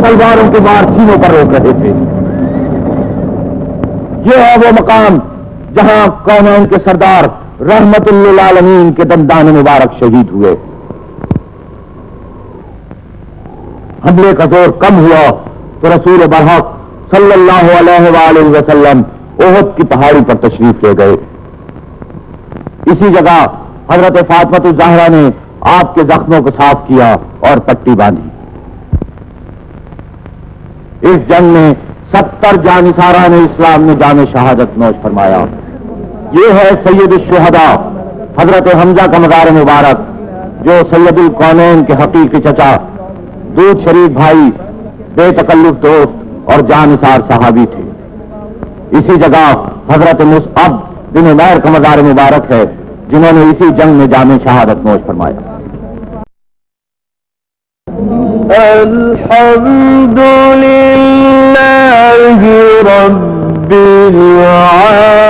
تلواروں کے وار سینوں پر روک رہے تھے۔ یہ ہے وہ مقام جہاں کونین کے سردار رحمت للعالمین کے دندان مبارک شہید ہوئے۔ حملے کا زور کم ہوا تو رسول برحق صلی اللہ علیہ وآلہ وسلم احد کی پہاڑی پر تشریف لے گئے۔ اسی جگہ حضرت فاطمہ الزہرا نے آپ کے زخموں کو صاف کیا اور پٹی باندھی۔ اس جنگ میں 70 جانثاران اسلام نے جام شہادت نوش فرمایا۔ یہ ہے سید الشہداء حضرت حمزہ کا مزار مبارک، جو سید الکونین کے حقیقی چچا، دودھ شریف بھائی، بے تکلف دوست اور جانثار صحابی تھے۔ اسی جگہ حضرت مصعب بن عمیر کا مزار مبارک ہے، جنہوں نے اسی جنگ میں جام شہادت نوش فرمایا۔ الحمد للہ رب العالمین۔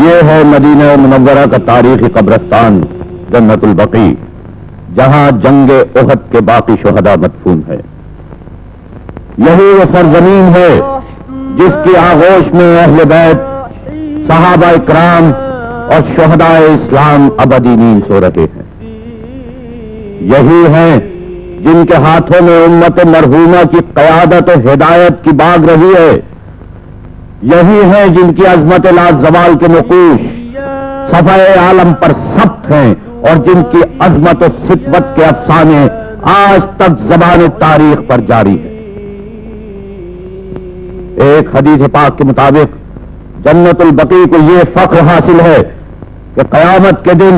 یہ ہے مدینہ منورہ کا تاریخی قبرستان جنت البقیع، جہاں جنگ احد کے باقی شہداء مدفون ہے۔ یہی وہ سرزمین ہے جس کی آغوش میں اہل بیت، صحابہ کرام اور شہداء اسلام ابدی نیند سو رہے ہیں۔ یہی ہیں جن کے ہاتھوں میں امت مرحومہ کی قیادت و ہدایت کی باغ رہی ہے۔ یہی ہیں جن کی عظمت لازوال کے نقوش صفحۂ عالم پر ثبت ہیں، اور جن کی عظمت و سطوت کے افسانے آج تک زبان تاریخ پر جاری ہیں۔ ایک حدیث پاک کے مطابق جنت البقیع کو یہ فخر حاصل ہے کہ قیامت کے دن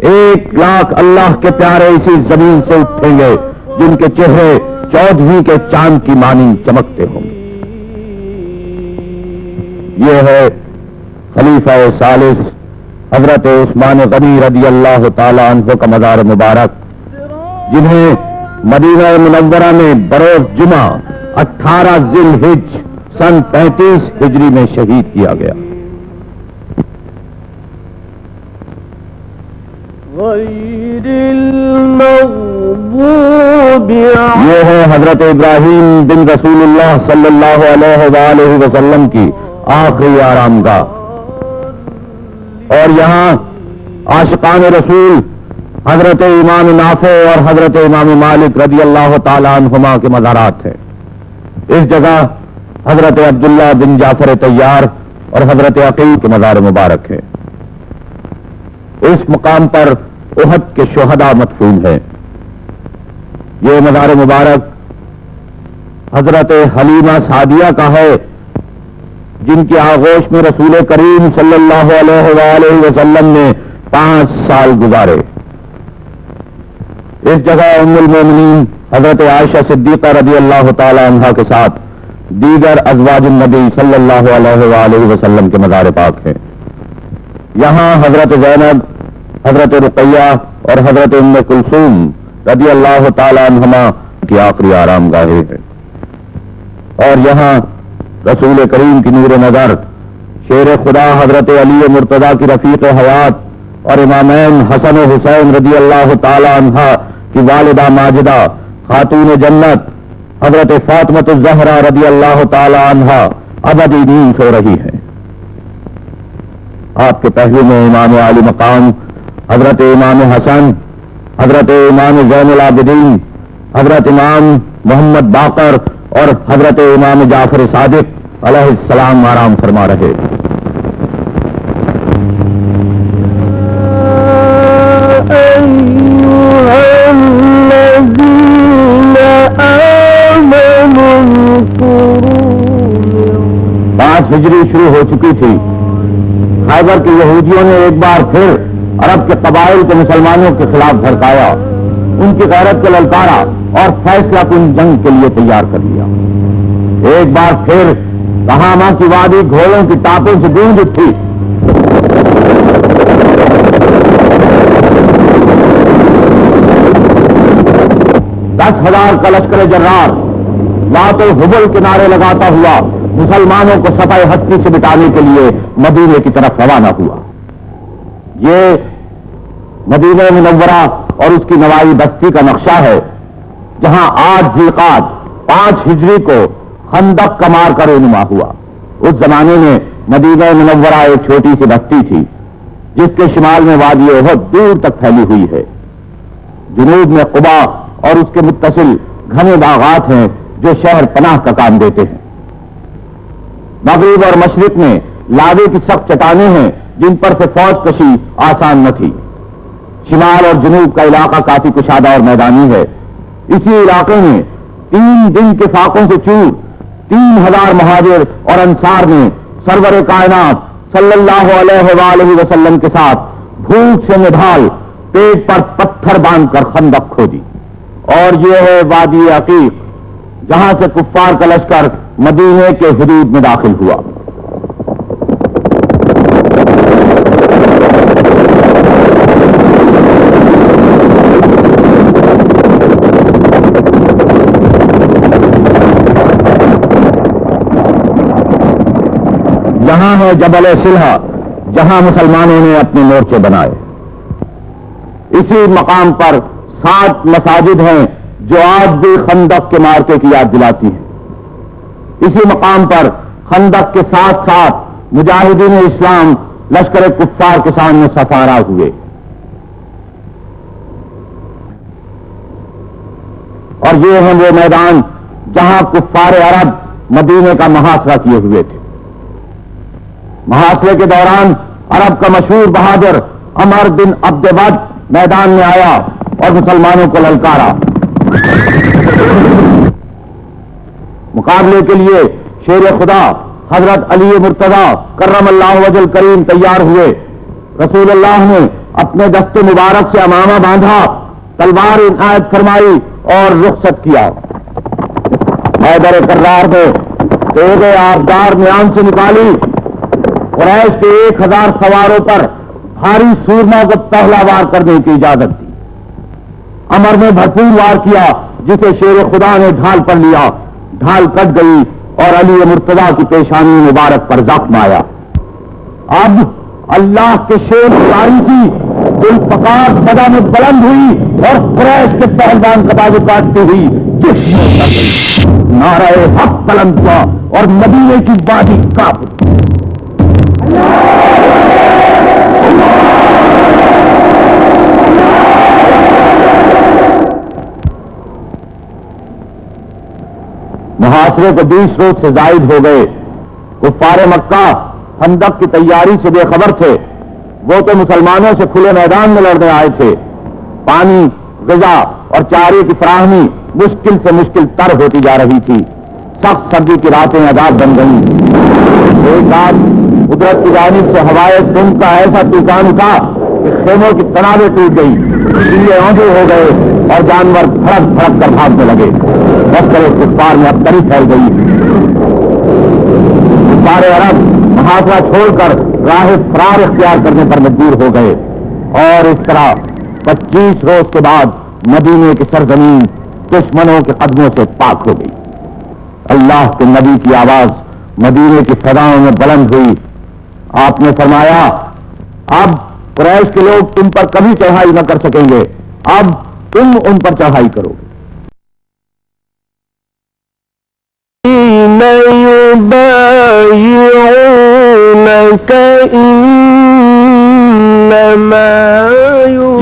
1,00,000 اللہ کے پیارے اسی زمین سے اٹھیں گے، جن کے چہرے 14ویں کے چاند کی مانند چمکتے ہوں گے۔ یہ ہے خلیفہ ثالث حضرت عثمان غنی رضی اللہ تعالی عنہ کا مزار مبارک، جنہیں مدینہ منورہ میں بروز جمعہ 18 ذی الحجہ سن 35 ہجری میں شہید کیا گیا۔ یہ ہے حضرت ابراہیم بن رسول اللہ صلی اللہ علیہ وآلہ وسلم کی آخری آرام گاہ، اور یہاں عاشقان رسول حضرت امام نافع اور حضرت امام مالک رضی اللہ تعالی عنہما کے مزارات ہیں۔ اس جگہ حضرت عبداللہ بن جعفر طیار اور حضرت عقیل کے مزار مبارک ہیں۔ اس مقام پر احد کے شہداء مدفون ہیں۔ یہ مزار مبارک حضرت حلیمہ سعدیہ کا ہے، جن کی آغوش میں رسول کریم صلی اللہ علیہ وآلہ وسلم نے 5 سال گزارے۔ اس جگہ ام المومنین حضرت عائشہ صدیقہ رضی اللہ تعالی عنہا کے ساتھ دیگر ازواج النبی صلی اللہ علیہ وآلہ وسلم کے مزار پاک ہیں۔ یہاں حضرت زینب، حضرت رقیہ اور حضرت ام کلثوم رضی اللہ تعالی عنہما کی آخری آرام گاہیں ہیں، اور یہاں رسول کریم کی نور نظر شیر خدا حضرت علی مرتضیٰ کی رفیق حیات اور امامین حسن و حسین رضی اللہ تعالی عنہا کی والدہ ماجدہ خاتون جنت حضرت فاطمہ الزہرا رضی اللہ تعالی عنہا ابدی نیند سو رہی ہے۔ آپ کے پہلو میں امام عالی مقام حضرت امام حسن، حضرت امام زین العابدین، حضرت امام محمد باقر اور حضرت امام جعفر صادق علیہ السلام آرام فرما رہے۔ ہجری شروع ہو چکی تھی۔ خیبر کے یہودیوں نے ایک بار پھر عرب کے قبائل کو مسلمانوں کے خلاف بھڑکایا، ان کی غیرت کو للکارا اور فیصلہ کن جنگ کے لیے تیار کر لیا۔ ایک بار پھر تہامہ کی وادی گھوڑوں کی ٹاپوں سے گونج اٹھی۔ دس 10,000 کا لشکر جرار لات و حبل کے نعرے لگاتا ہوا مسلمانوں کو صفحہ ہستی سے مٹانے کے لیے مدینے کی طرف روانہ ہوا۔ یہ مدینہ منورہ اور اس کی نوائی بستی کا نقشہ ہے، جہاں آج ذی القعدہ 5 ہجری کو خندق کا مار کر رونما ہوا۔ اس زمانے میں مدینہ منورہ ایک چھوٹی سی بستی تھی جس کے شمال میں وادی احد دور تک پھیلی ہوئی ہے۔ جنوب میں قبا اور اس کے متصل گھنے باغات ہیں جو شہر پناہ کا کام دیتے ہیں۔ مغرب اور مشرق میں لاوے کی سخت چٹانیں ہیں جن پر سے فوج کشی آسان نہ تھی۔ شمال اور جنوب کا علاقہ کافی کشادہ اور میدانی ہے۔ اسی علاقے میں 3 دن کے فاقوں سے چور 3000 مہاجر اور انصار نے سرور کائنات صلی اللہ علیہ وآلہ وسلم کے ساتھ بھوک سے نڈھال پیٹ پر پتھر باندھ کر خندق کھودی۔ اور یہ ہے وادی عقیق جہاں سے کفار کا لشکر مدینے کے حدود میں داخل ہوا۔ یہاں ہے جبل سلحہ جہاں مسلمانوں نے اپنے مورچے بنائے۔ اسی مقام پر 7 مساجد ہیں جو آج بھی خندق کے مارکے کی یاد دلاتی ہیں۔ اسی مقام پر خندق کے ساتھ ساتھ مجاہدین اسلام لشکر کفار کے سامنے سفارا ہوئے۔ اور یہ ہیں وہ میدان جہاں کفار عرب مدینے کا محاصرہ کیے ہوئے تھے۔ محاصرے کے دوران عرب کا مشہور بہادر عمر بن عبد ود میدان میں آیا اور مسلمانوں کو للکارا۔ مقابلے کے لیے شیر خدا حضرت علی مرتضی کرم اللہ وجہ الکریم تیار ہوئے۔ رسول اللہ نے اپنے دست مبارک سے امامہ باندھا، تلوار عنایت فرمائی اور رخصت کیا۔ حیدر کرار نے تیغ آبدار میان سے نکالی۔ قریش کے 1000 سواروں پر بھاری سورما کو پہلا وار کرنے کی اجازت دی۔ عمر نے بھرپور وار کیا جسے شیر خدا نے ڈھال پر لیا، ڈھال کٹ گئی اور علی مرتضی کی پیشانی مبارک پر زخم آیا۔ اب اللہ کے شیر کی جاری کی ذوالفقار صدا میں بلند ہوئی اور قریش کے پہلوان کا بازو کاٹتی ہوئی جسم میں اتر گئی۔ نعرہ حق بلند ہوا اور مدینے کی وادی کانپ اٹھی۔ محاصرے کو 20 روز سے زائد ہو گئے۔ کفار مکہ خندق کی تیاری سے بے خبر تھے۔ وہ تو مسلمانوں سے کھلے میدان میں لڑنے آئے تھے۔ پانی، غذا اور چارے کی فراہمی مشکل سے مشکل تر ہوتی جا رہی تھی۔ سخت سردی کی راتیں عذاب بن گئیں۔ ایک رات قدرت کی جانب سے ہوائے دھند کا ایسا طوفان اٹھا کہ خیموں کی تنابیں ٹوٹ گئی، چیلے اونھے ہو گئے اور جانور بھڑک بھڑک کر بھاگنے لگے۔ لشکر کفار میں ابتری پھیل گئی۔ کفار عرب محاصرہ چھوڑ کر راہ فرار اختیار کرنے پر مجبور ہو گئے اور اس طرح 25 روز کے بعد مدینے کی سرزمین دشمنوں کے قدموں سے پاک ہو گئی۔ اللہ کے نبی کی آواز مدینے کی فضاؤں میں بلند ہوئی۔ آپ نے فرمایا، اب قریش کے لوگ تم پر کبھی چڑھائی نہ کر سکیں گے، اب تم ان پر چڑھائی کرو گے۔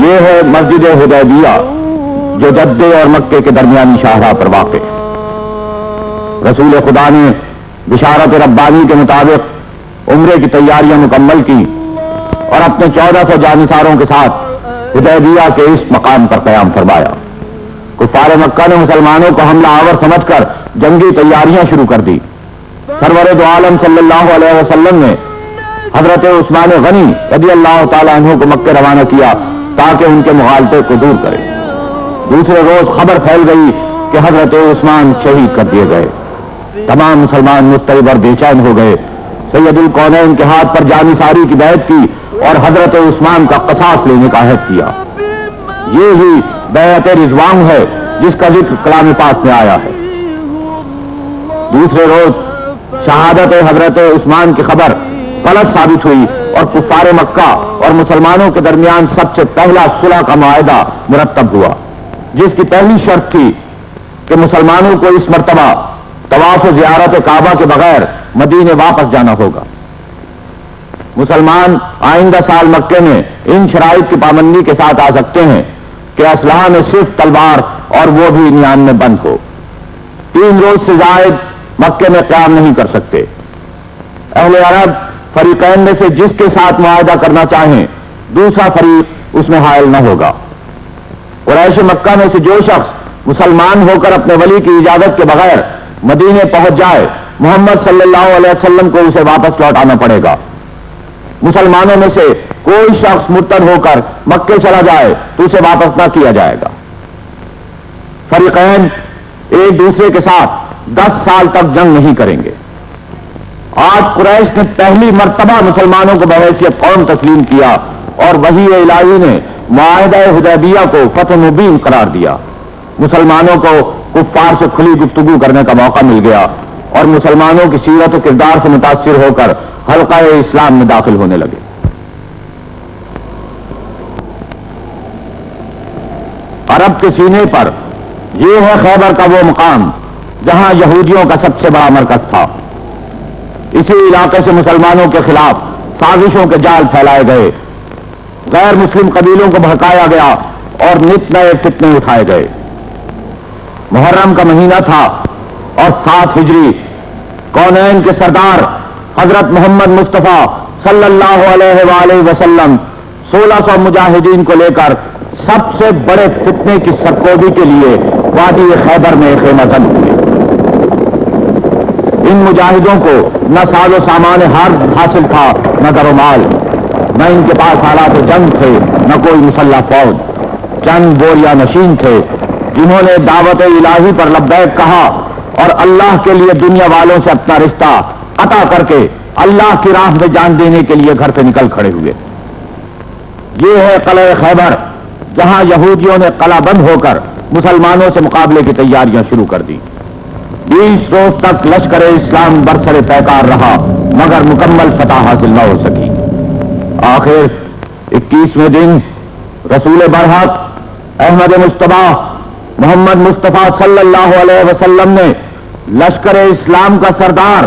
یہ ہے مسجد حدیبیہ جو جدے اور مکے کے درمیانی شاہراہ پر واقع ہے۔ رسول خدا نے بشارت ربانی کے مطابق عمرے کی تیاریاں مکمل کی اور اپنے 1400 جانثاروں کے ساتھ حدیبیہ کے اس مقام پر قیام فرمایا۔ کفار مکہ نے مسلمانوں کو حملہ آور سمجھ کر جنگی تیاریاں شروع کر دی۔ سرور دو عالم صلی اللہ علیہ وسلم نے حضرت عثمان غنی رضی اللہ تعالیٰ عنہ کو مکے روانہ کیا تاکہ ان کے مغالطے کو دور کرے۔ دوسرے روز خبر پھیل گئی کہ حضرت عثمان شہید کر دیے گئے۔ تمام مسلمان مضطرب اور بے چین ہو گئے۔ سید الکونین کے ہاتھ پر جانثاری کی بیعت کی اور حضرت عثمان کا قصاص لینے کا عہد کیا۔ یہ ہی بیعت رضوان ہے جس کا ذکر کلام پاک میں آیا ہے۔ دوسرے روز شہادت حضرت عثمان کی خبر غلط ثابت ہوئی اور کفار مکہ اور مسلمانوں کے درمیان سب سے پہلا صلح کا معاہدہ مرتب ہوا، جس کی پہلی شرط تھی کہ مسلمانوں کو اس مرتبہ طواف و زیارت کعبہ کے بغیر مدینے واپس جانا ہوگا۔ مسلمان آئندہ سال مکے میں ان شرائط کی پابندی کے ساتھ آ سکتے ہیں کہ اسلحہ میں صرف تلوار اور وہ بھی نیان میں بند ہو۔ 3 روز سے زائد مکے میں قیام نہیں کر سکتے۔ اہل عرب فریقین میں سے جس کے ساتھ معاہدہ کرنا چاہیں دوسرا فریق اس میں حائل نہ ہوگا۔ قریش مکہ میں سے جو شخص مسلمان ہو کر اپنے ولی کی اجازت کے بغیر مدینے پہنچ جائے محمد صلی اللہ علیہ وسلم کو اسے واپس لوٹانا پڑے گا۔ مسلمانوں میں سے کوئی شخص مرتد ہو کر مکے چلا جائے تو اسے واپس نہ کیا جائے گا۔ فریقین ایک دوسرے کے ساتھ 10 سال تک جنگ نہیں کریں گے۔ آج قریش نے پہلی مرتبہ مسلمانوں کو بحیثیت قوم تسلیم کیا اور وحی الہی نے معاہدہ حدیبیہ کو فتح مبین قرار دیا۔ مسلمانوں کو کفار سے کھلی گفتگو کرنے کا موقع مل گیا اور مسلمانوں کی سیرت و کردار سے متاثر ہو کر حلقہ اسلام میں داخل ہونے لگے۔ عرب کے سینے پر یہ ہے خیبر کا وہ مقام جہاں یہودیوں کا سب سے بڑا مرکز تھا۔ اسی علاقے سے مسلمانوں کے خلاف سازشوں کے جال پھیلائے گئے، غیر مسلم قبیلوں کو بھڑکایا گیا اور نت نئے فتنے اٹھائے گئے۔ محرم کا مہینہ تھا اور 7 ہجری کونین کے سردار حضرت محمد مصطفیٰ صلی اللہ علیہ وآلہ وسلم 1600 مجاہدین کو لے کر سب سے بڑے فتنے کی سرکوبی کے لیے وادی خیبر میں خیمہ زن ہوئے۔ ان مجاہدوں کو نہ ساز و سامان حرب حاصل تھا نہ در و مال، نہ ان کے پاس آلات جنگ تھے نہ کوئی مسلح فوج۔ چند بوریا نشین تھے جنہوں نے دعوت الہی پر لبیک کہا اور اللہ کے لیے دنیا والوں سے اپنا رشتہ قطع کر کے اللہ کی راہ میں جان دینے کے لیے گھر سے نکل کھڑے ہوئے۔ یہ ہے قلعہ خیبر جہاں یہودیوں نے قلعہ بند ہو کر مسلمانوں سے مقابلے کی تیاریاں شروع کر دی۔ 20 روز تک لشکر اسلام برسر پیکار رہا مگر مکمل فتح حاصل نہ ہو سکی۔ آخر 21ویں دن رسول برحق احمد مصطفیٰ محمد مصطفیٰ صلی اللہ علیہ وسلم نے لشکر اسلام کا سردار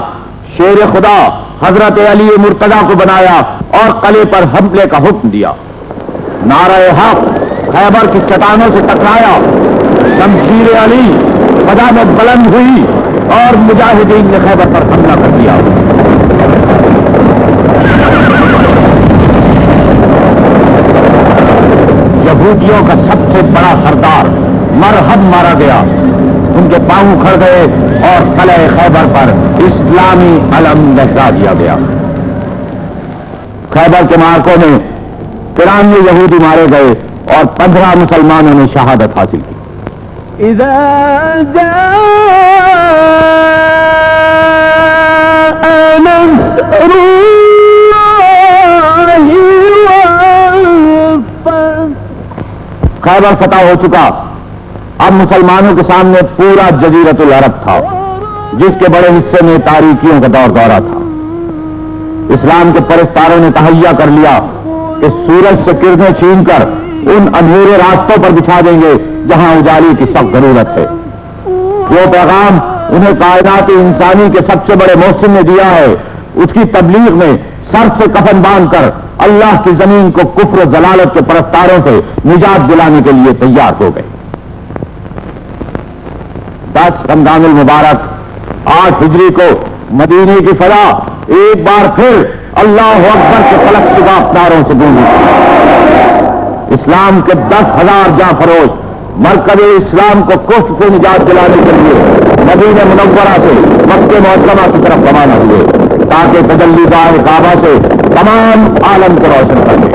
شیر خدا حضرت علی مرتضیٰ کو بنایا اور قلعے پر حملے کا حکم دیا۔ نعرہ حق خیبر کی چٹانوں سے ٹکرایا، شمشیر علی فضا میں بلند ہوئی اور مجاہدین نے خیبر پر حملہ کر دیا۔ یہودیوں کا سب سے بڑا سردار مرہم مارا گیا، ان کے پاؤں کھڑ گئے اور قلعہ خیبر پر اسلامی علم لہرا دیا گیا۔ خیبر کے معرکوں میں 93 یہودی مارے گئے اور 15 مسلمانوں نے شہادت حاصل کی۔ اذا جاء نصر اللہ والفتح، خیبر فتح ہو چکا۔ اب مسلمانوں کے سامنے پورا جزیرۃ العرب تھا جس کے بڑے حصے میں تاریکیوں کا دور دورہ تھا۔ اسلام کے پرستاروں نے تہیا کر لیا کہ سورج سے کرنیں چھین کر ان اندھیرے راستوں پر بچھا دیں گے جہاں اجالی کی سخت ضرورت ہے۔ جو پیغام انہیں کائنات انسانی کے سب سے بڑے محسن نے دیا ہے اس کی تبلیغ میں سر سے کفن باندھ کر اللہ کی زمین کو کفر و ضلالت کے پرستاروں سے نجات دلانے کے لیے تیار ہو گئے۔ 10 رمضان المبارک 8 ہجری کو مدینے کی فضا ایک بار پھر اللہ اکبر کے فلک شگاف نعروں سے گونجی۔ اسلام کے 10,000 جاں فروش مرکز اسلام کو کفر سے نجات دلانے کے لیے مدینہ منورہ سے مکہ معظمہ کی طرف روانہ ہوئے تاکہ تجلی گاہ کعبہ سے تمام عالم کو روشن کر دے۔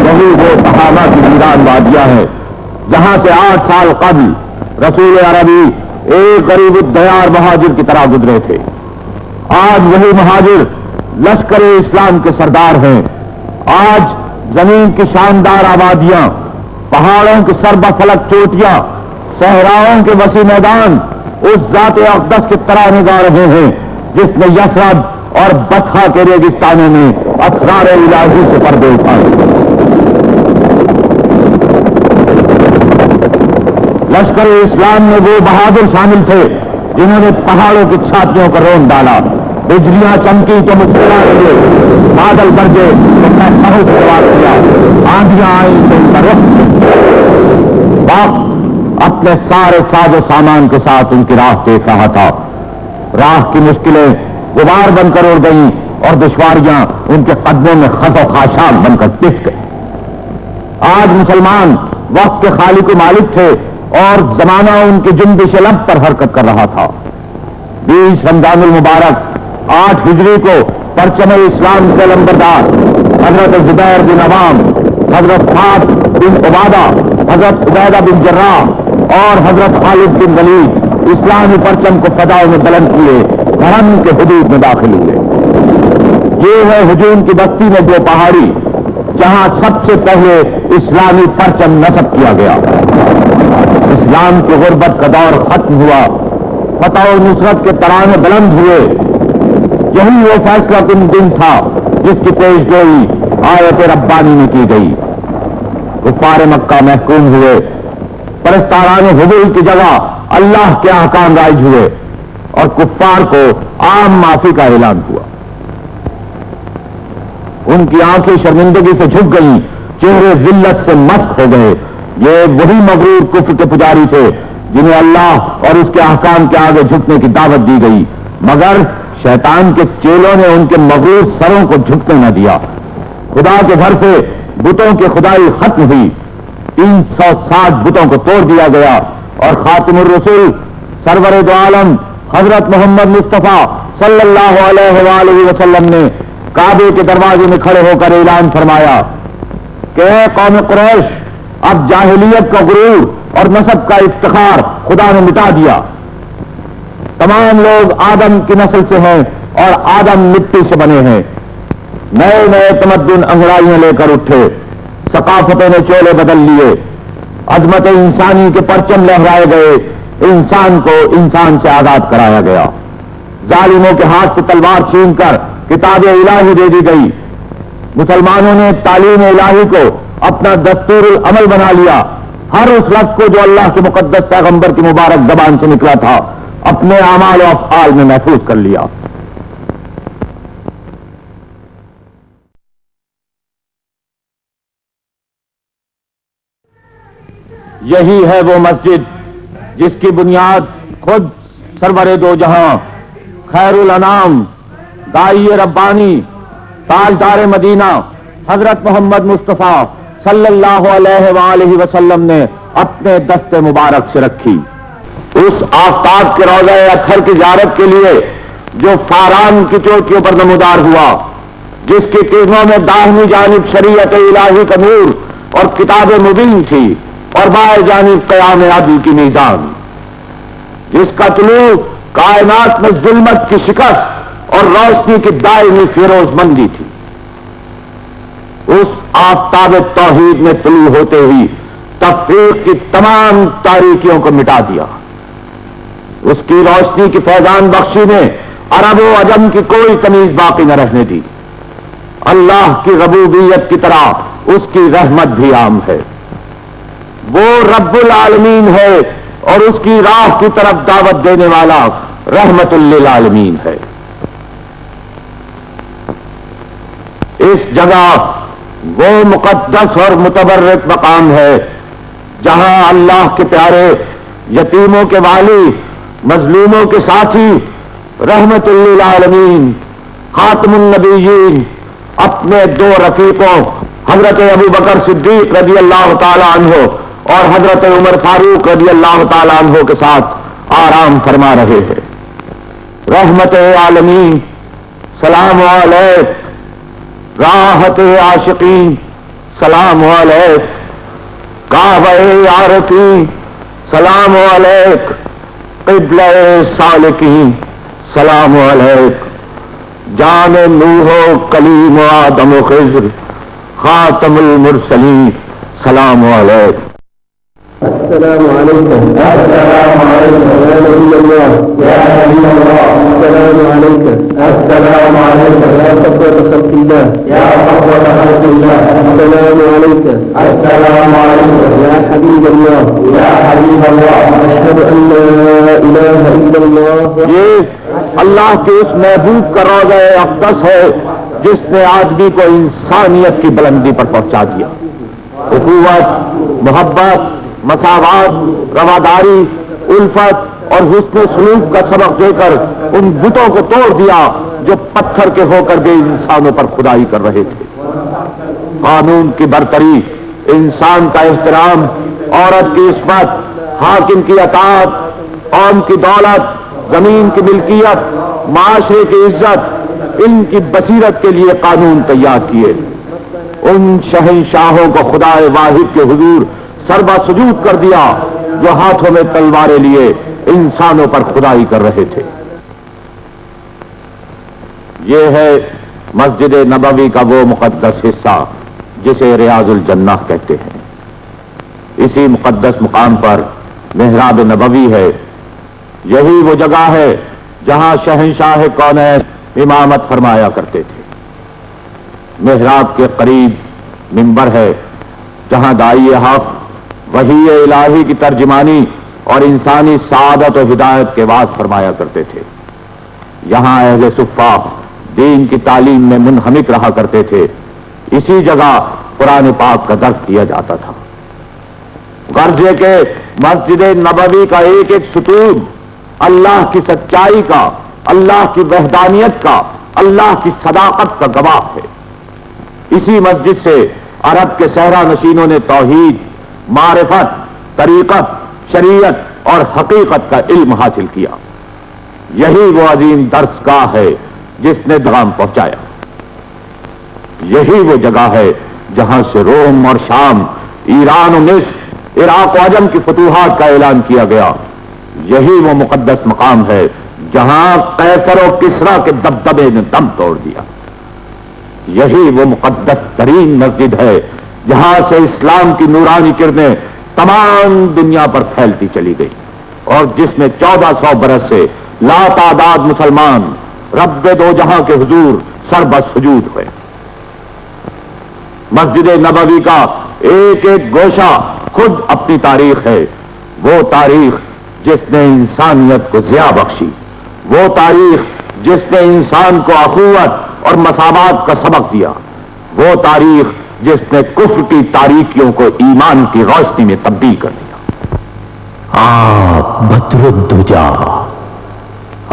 یہی وہ تہامہ کی ویران وادیاں ہیں جہاں سے 8 سال قبل رسول عربی ایک غریب الدیار مہاجر کی طرح گزرے تھے۔ آج وہی مہاجر لشکر اسلام کے سردار ہیں۔ آج زمین کی شاندار آبادیاں، پہاڑوں کی سربہ فلک چوٹیاں، صحراؤں کے وسیع میدان اس ذات اقدس کی طرح نگاہ رہے ہیں جس نے یثرب اور بطحا کے ریگستانوں میں اسرار الہی سے پردے اٹھائے۔ لشکر اسلام میں وہ بہادر شامل تھے جنہوں نے پہاڑوں کی چھاتیوں کو رون ڈالا، بجلیاں چمکی تو مسکراہٹ ہوئے، بادل گرجے تو میں سوار کیا، آندھیاں آئیں تو ان کا رخ وقت اپنے سارے ساز و سامان کے ساتھ ان کی راہ دیکھ رہا تھا۔ راہ کی مشکلیں غبار بن کر اڑ گئیں اور دشواریاں ان کے قدموں میں خس و خاشاک بن کر پس گئی۔ آج مسلمان وقت کے خالق و مالک تھے اور زمانہ ان کی جنبش لب پر حرکت کر رہا تھا۔ 20 رمضان المبارک 8 ہجری کو پرچم اسلام کے لمبردار حضرت زبیر بن عوام، حضرت سعد بن عبادہ، حضرت عبیدہ بن جراح اور حضرت خالد بن ولید اسلامی پرچم کو فضاؤں میں بلند کیے حرم کے حدود میں داخل ہوئے۔ یہ ہے ہجوم کی بستی میں جو پہاڑی جہاں سب سے پہلے اسلامی پرچم نصب کیا گیا۔ اسلام کی غربت کا دور ختم ہوا، فتح و نصرت کے ترانے بلند ہوئے۔ یہی وہ فیصلہ کن دن تھا جس کی پیش گوئی آیت ربانی میں کی گئی۔ کفار مکہ محکوم ہوئے، پرستاران حضور کی جگہ اللہ کے احکام رائج ہوئے اور کفار کو عام معافی کا اعلان ہوا۔ ان کی آنکھیں شرمندگی سے جھک گئیں، چہرے ذلت سے مسخ ہو گئے۔ یہ وہی مغرور کفر کے پجاری تھے جنہیں اللہ اور اس کے احکام کے آگے جھکنے کی دعوت دی گئی، مگر شیطان کے چیلوں نے ان کے مغرور سروں کو جھکنے نہ دیا۔ خدا کے گھر سے بتوں کی خدائی ختم ہوئی، 360 بتوں کو توڑ دیا گیا اور خاتم الرسول سرور دو عالم حضرت محمد مصطفیٰ صلی اللہ علیہ وآلہ وسلم نے کعبے کے دروازے میں کھڑے ہو کر اعلان فرمایا کہ اے قوم قریش، اب جاہلیت کا غرور اور نسب کا افتخار خدا نے مٹا دیا۔ تمام لوگ آدم کی نسل سے ہیں اور آدم مٹی سے بنے ہیں۔ نئے نئے تمدن انگڑائیاں لے کر اٹھے، ثقافتوں نے چولے بدل لیے، عظمت انسانی کے پرچم لہرائے گئے، انسان کو انسان سے آزاد کرایا گیا، ظالموں کے ہاتھ سے تلوار چھین کر کتاب الہی دے دی گئی۔ مسلمانوں نے تعلیم الہی کو اپنا دستور العمل بنا لیا، ہر اس لفظ کو جو اللہ کے مقدس پیغمبر کی مبارک زبان سے نکلا تھا اپنے اعمال و افعال میں محفوظ کر لیا۔ یہی ہے وہ مسجد جس کی بنیاد خود سرور دو جہاں خیر الانام دائی ربانی تاجدار مدینہ حضرت محمد مصطفیٰ صلی اللہ علیہ وآلہ وسلم نے اپنے دست مبارک سے رکھی۔ اس آفتاب کے روضہ اطہر کی زیارت کے لیے جو فاران کی چوٹیوں پر نمودار ہوا، جس کی کرنوں میں داہنی جانب شریعت الہی کا نور اور کتاب مبین تھی اور بائیں جانب قیام عدل کی میزان، جس کا طلوع کائنات میں ظلمت کی شکست اور روشنی کی دائمی فیروز مندی تھی، اس آفتاب توحید نے طلوع ہوتے ہی تفریق کی تمام تاریکیوں کو مٹا دیا۔ اس کی روشنی کی فیضان بخشی نے عرب و عجم کی کوئی تمیز باقی نہ رہنے دی۔ اللہ کی ربوبیت کی طرح اس کی رحمت بھی عام ہے۔ وہ رب العالمین ہے اور اس کی راہ کی طرف دعوت دینے والا رحمت للعالمین ہے۔ اس جگہ وہ مقدس اور متبرک مقام ہے جہاں اللہ کے پیارے، یتیموں کے والی، مظلوموں کے ساتھی، رحمت للعالمین، خاتم النبیین اپنے 2 رفیقوں حضرت ابو بکر صدیق رضی اللہ تعالی عنہ اور حضرت عمر فاروق رضی اللہ تعالی عنہ کے ساتھ آرام فرما رہے ہیں۔ رحمت عالمین سلام علیک، راحت عاشقین سلام علیک، کعبہ عارفین سلام علیک، قبلہ سالکین سلام علیک، جان نوح و کلیم و آدم و خضر خاتم المرسلین سلام علیک۔ السلام علیکم۔ السلام علیکم یا نبی اللہ، یا نبی اللہ، السلام علیکم۔ السلام علیکم یا صفوت خلق الله يا صفوة خلق الله السلام عليك السلام عليكم يا حبيب الله يا حبيب الله أشهد أن لا إله إلا الله یہ اللہ کے اس محبوب کا روضہ اقدس ہے جس نے آدمی کو انسانیت کی بلندی پر پہنچا دیا. اخوت، محبت، مساوات، رواداری، الفت اور حسن سلوک کا سبق دے کر ان بتوں کو توڑ دیا جو پتھر کے ہو کر بھی انسانوں پر خدائی کر رہے تھے. قانون کی برتری، انسان کا احترام، عورت کی عصمت، حاکم کی اطاعت، قوم کی دولت، زمین کی ملکیت، معاشرے کی عزت، ان کی بصیرت کے لیے قانون تیار کیے. ان شہنشاہوں کو خدا واحد کے حضور سربا سجود کر دیا جو ہاتھوں میں تلواریں لیے انسانوں پر خدائی کر رہے تھے. یہ ہے مسجد نبوی کا وہ مقدس حصہ جسے ریاض الجنہ کہتے ہیں. اسی مقدس مقام پر محراب نبوی ہے. یہی وہ جگہ ہے جہاں شہنشاہ کونین امامت فرمایا کرتے تھے. محراب کے قریب منبر ہے جہاں داعی حق وحی الہی کی ترجمانی اور انسانی سعادت و ہدایت کے وعظ فرمایا کرتے تھے. یہاں اہل صفہ دین کی تعلیم میں منہمک رہا کرتے تھے. اسی جگہ قرآن پاک کا درس دیا جاتا تھا. غرض یہ کہ مسجد نبوی کا ایک ایک ستون اللہ کی سچائی کا، اللہ کی وحدانیت کا، اللہ کی صداقت کا گواہ ہے. اسی مسجد سے عرب کے صحرا نشینوں نے توحید، معرفت، طریقت، شریعت اور حقیقت کا علم حاصل کیا. یہی وہ عظیم درس گاہ ہے جس نے پیغام پہنچایا. یہی وہ جگہ ہے جہاں سے روم اور شام، ایران و مصر، عراق و عجم کی فتوحات کا اعلان کیا گیا. یہی وہ مقدس مقام ہے جہاں قیصر و کسریٰ کے دبدبے نے دم توڑ دیا. یہی وہ مقدس ترین مسجد ہے جہاں سے اسلام کی نورانی کرنیں تمام دنیا پر پھیلتی چلی گئی اور جس میں 1400 برس سے لا تعداد مسلمان رب دو جہاں کے حضور سربس سجود ہوئے. مسجد نبوی کا ایک ایک گوشہ خود اپنی تاریخ ہے. وہ تاریخ جس نے انسانیت کو ضیاء بخشی، وہ تاریخ جس نے انسان کو اخوت اور مساوات کا سبق دیا، وہ تاریخ جس نے کفر کی تاریکیوں کو ایمان کی روشنی میں تبدیل کر دیا. آپ بدر الدجا،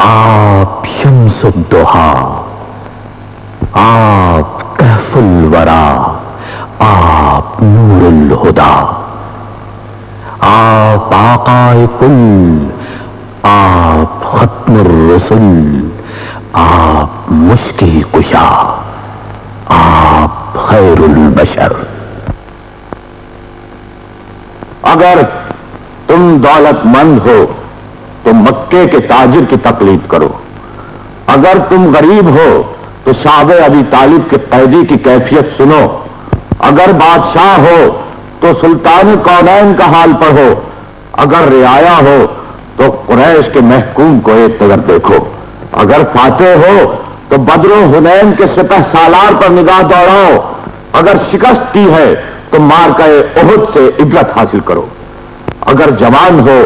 آپ شمس الضحا، آپ کہف الورا، آپ نور الہدا، آپ آقا کل، آپ ختم الرسل، آپ مشکل کشا، آپ خیر البشر. اگر تم دولت مند ہو تو مکے کے تاجر کی تقلید کرو. اگر تم غریب ہو تو شعب ابی طالب کے قیدی کی کیفیت سنو. اگر بادشاہ ہو تو سلطان کونین کا حال پڑھو. اگر رعایا ہو تو قریش کے محکوم کو ایک نظر دیکھو. اگر فاتح ہو تو بدر و حنین کے سپہ سالار پر نگاہ دوڑاؤ. اگر شکست کی ہے تو معرکہ احد سے عبرت حاصل کرو. اگر جوان ہو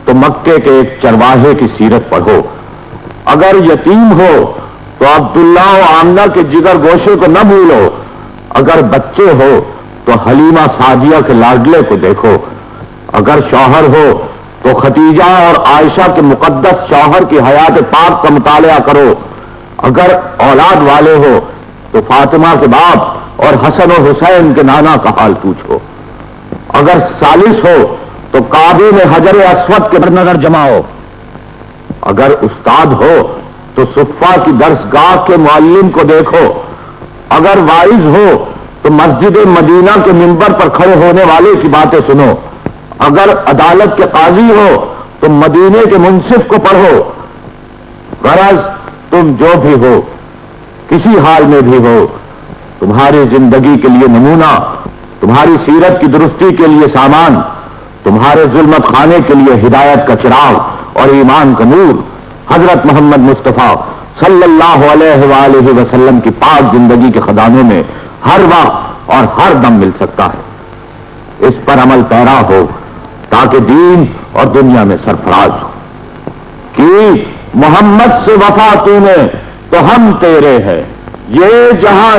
تو مکے کے ایک چرواہے کی سیرت پڑھو. اگر یتیم ہو تو عبداللہ و آمنہ کے جگر گوشے کو نہ بھولو. اگر بچے ہو تو حلیمہ سعدیہ کے لاڈلے کو دیکھو. اگر شوہر ہو تو ختیجہ اور عائشہ کے مقدس شوہر کی حیات پاک کا مطالعہ کرو. اگر اولاد والے ہو تو فاطمہ کے باپ اور حسن و حسین کے نانا کا حال پوچھو. اگر ثالث ہو تو کعبے میں حجر اسود کے نظر جماؤ. اگر استاد ہو تو صفہ کی درسگاہ کے معلم کو دیکھو. اگر واعظ ہو تو مسجد مدینہ کے منبر پر کھڑے ہونے والے کی باتیں سنو. اگر عدالت کے قاضی ہو تو مدینے کے منصف کو پڑھو. غرض تم جو بھی ہو، کسی حال میں بھی ہو، تمہاری زندگی کے لیے نمونہ، تمہاری سیرت کی درستی کے لیے سامان، تمہارے ظلمت خانے کے لیے ہدایت کا چراغ اور ایمان کا نور حضرت محمد مصطفیٰ صلی اللہ علیہ وآلہ وسلم کی پاک زندگی کے خزانوں میں ہر وقت اور ہر دم مل سکتا ہے. اس پر عمل پیرا ہو تاکہ دین اور دنیا میں سرفراز ہو. کہ محمد سے وفا تو نے تو ہم تیرے ہیں، یہ جہاں